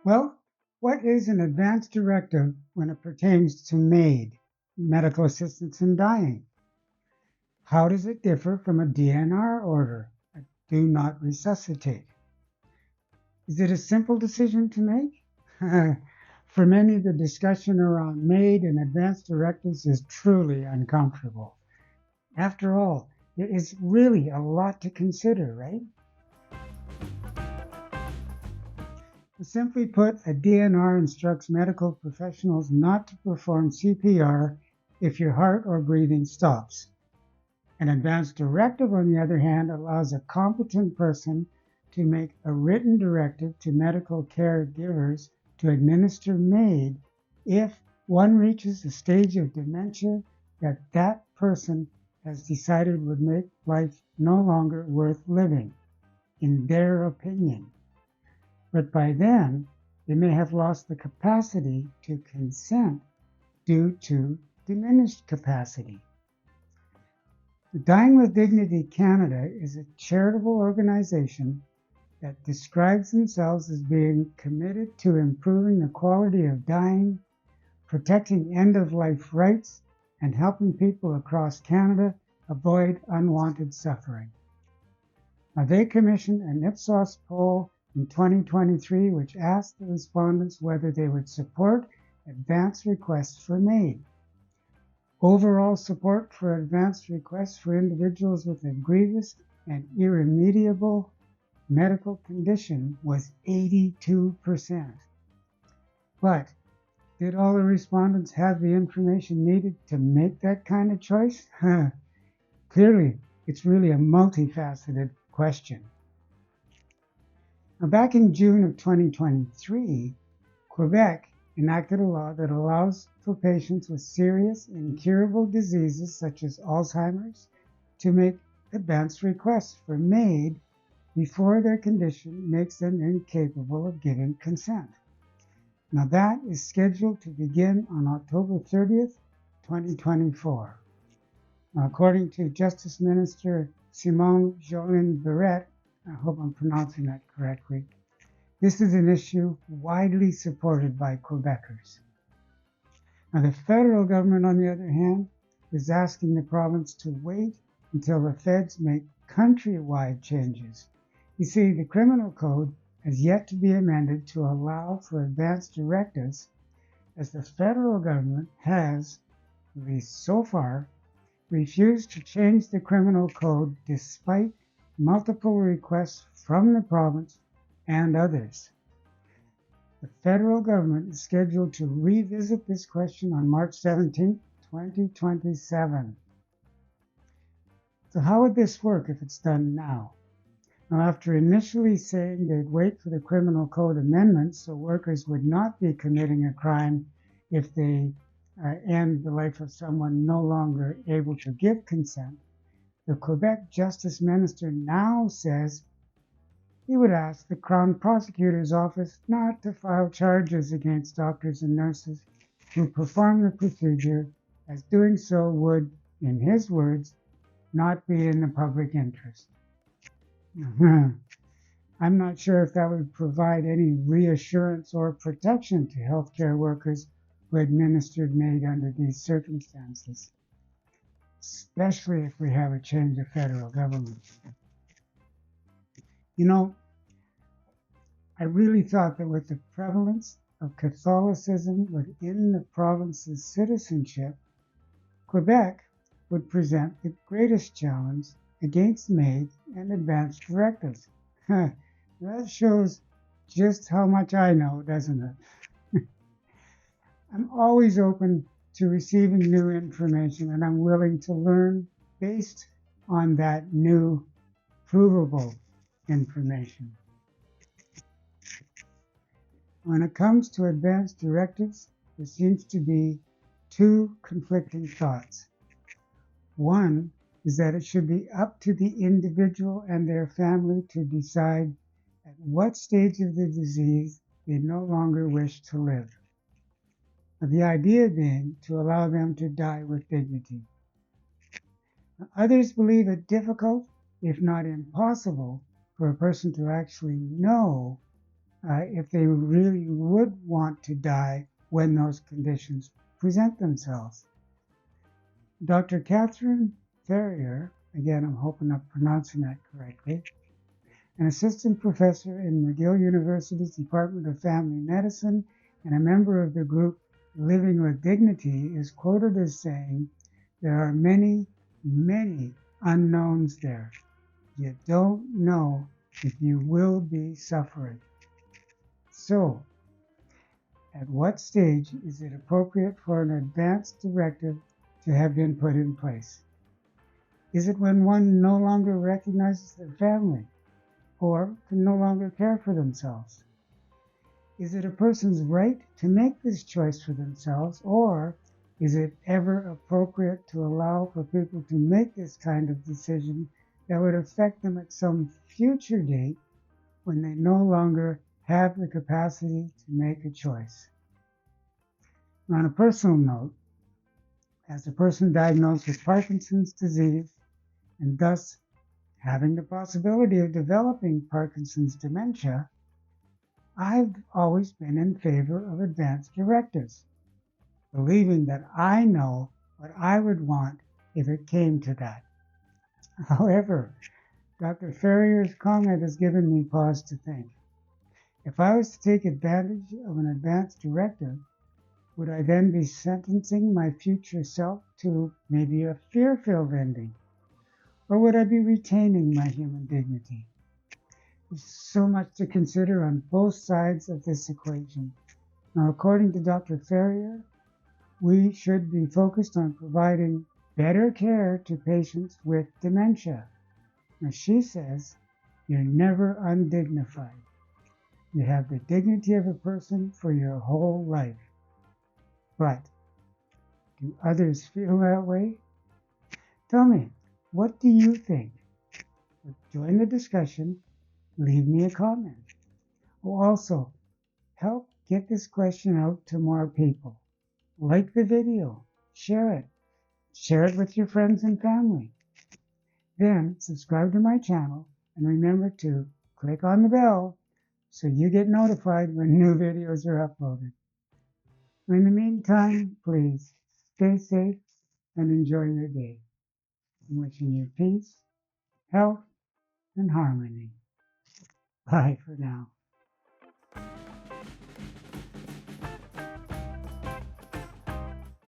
Well, what is an advance directive when it pertains to MAID, medical assistance in dying? How does it differ from a DNR order, a do not resuscitate? Is it a simple decision to make? For many, the discussion around MAID and advance directives is truly uncomfortable. After all, it is really a lot to consider, right? Simply put, a DNR instructs medical professionals not to perform CPR if your heart or breathing stops. An advance directive, on the other hand, allows a competent person to make a written directive to medical caregivers to administer MAID if one reaches a stage of dementia that person has decided would make life no longer worth living, in their opinion. But by then, they may have lost the capacity to consent due to diminished capacity. Dying with Dignity Canada is a charitable organization that describes themselves as being committed to improving the quality of dying, protecting end-of-life rights, and helping people across Canada avoid unwanted suffering. Now, they commissioned an Ipsos poll in 2023, which asked the respondents whether they would support advance requests for MAID. Overall support for advance requests for individuals with a grievous and irremediable medical condition was 82%. But did all the respondents have the information needed to make that kind of choice? Clearly, it's really a multifaceted question. Now, back in June of 2023, Quebec enacted a law that allows for patients with serious, incurable diseases such as Alzheimer's to make advance requests for MAID before their condition makes them incapable of giving consent. Now, that is scheduled to begin on October 30th, 2024. Now, according to Justice Minister Simone Jolin Barrette, I hope I'm pronouncing that correctly, this is an issue widely supported by Quebecers. Now, the federal government, on the other hand, is asking the province to wait until the feds make countrywide changes. You see, the criminal code has yet to be amended to allow for advance directives, as the federal government has, at least so far, refused to change the criminal code despite multiple requests from the province and others. The federal government is scheduled to revisit this question on March 17, 2027. So how would this work if it's done now? Now, after initially saying they'd wait for the criminal code amendments so workers would not be committing a crime if they end the life of someone no longer able to give consent, the Quebec Justice Minister now says he would ask the Crown Prosecutor's Office not to file charges against doctors and nurses who perform the procedure, as doing so would, in his words, not be in the public interest. I'm not sure if that would provide any reassurance or protection to healthcare workers who administered MAID under these circumstances, especially if we have a change of federal government. You know, I really thought that with the prevalence of Catholicism within the province's citizenship, Quebec would present the greatest challenge against MAID and advance directives. That shows just how much I know, doesn't it? I'm always open to receiving new information, and I'm willing to learn based on that new, provable information. When it comes to advance directives, there seems to be two conflicting thoughts. One is that it should be up to the individual and their family to decide at what stage of the disease they no longer wish to live. The idea being to allow them to die with dignity. Others believe it difficult, if not impossible, for a person to actually know if they really would want to die when those conditions present themselves. Dr. Catherine Ferrier, again, I'm hoping I'm pronouncing that correctly, an assistant professor in McGill University's Department of Family Medicine and a member of the group Living with Dignity, is quoted as saying, "There are many, many unknowns there. You don't know if you will be suffering." So, at what stage is it appropriate for an advance directive to have been put in place? Is it when one no longer recognizes their family or can no longer care for themselves? Is it a person's right to make this choice for themselves, or is it ever appropriate to allow for people to make this kind of decision that would affect them at some future date when they no longer have the capacity to make a choice? On a personal note, as a person diagnosed with Parkinson's disease and thus having the possibility of developing Parkinson's dementia, I've always been in favor of advance directives, believing that I know what I would want if it came to that. However, Dr. Ferrier's comment has given me pause to think. If I was to take advantage of an advance directive, would I then be sentencing my future self to maybe a fear-filled ending? Or would I be retaining my human dignity? There's so much to consider on both sides of this equation. Now, according to Dr. Ferrier, we should be focused on providing better care to patients with dementia. Now, she says, you're never undignified. You have the dignity of a person for your whole life. But do others feel that way? Tell me, what do you think? Join the discussion. Leave me a comment. Also, help get this question out to more people. Like the video, share it with your friends and family. Then subscribe to my channel and remember to click on the bell so you get notified when new videos are uploaded. In the meantime, please stay safe and enjoy your day. I'm wishing you peace, health, and harmony. Bye for now.